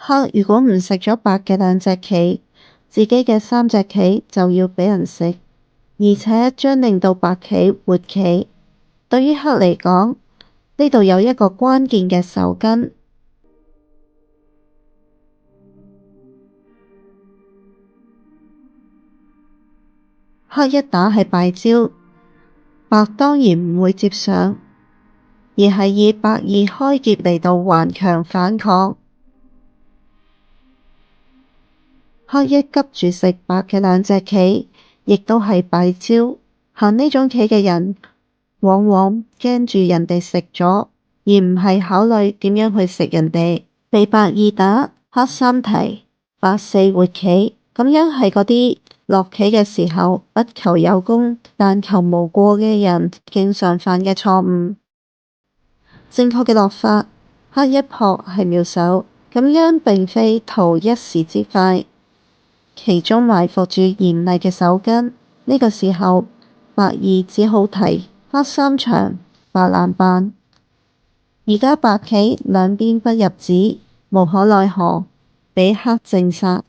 黑如果唔食咗白嘅兩隻棋，自己嘅三隻棋就要俾人食，而且將令到白棋活棋。對於黑嚟講，呢度有一個關鍵嘅手筋。黑一打係敗招，白當然唔會接上，而係以白二開劫嚟到頑強反抗。黑一急住食白嘅兩隻棋，亦都係敗招。行呢種棋嘅人，往往驚住人哋食咗，而唔係考慮點樣去食人哋。被白二打，黑三提，白四活棋，咁樣係嗰啲落棋嘅時候不求有功，但求無過嘅人經常犯嘅錯誤。正確嘅落法，黑一撲係妙手，咁樣並非圖一時之快，其中埋伏住嚴厲嘅手筋。呢個時候，白二只好提黑三長，白難辦。而家白棋兩邊不入子，無可奈何，俾黑正殺。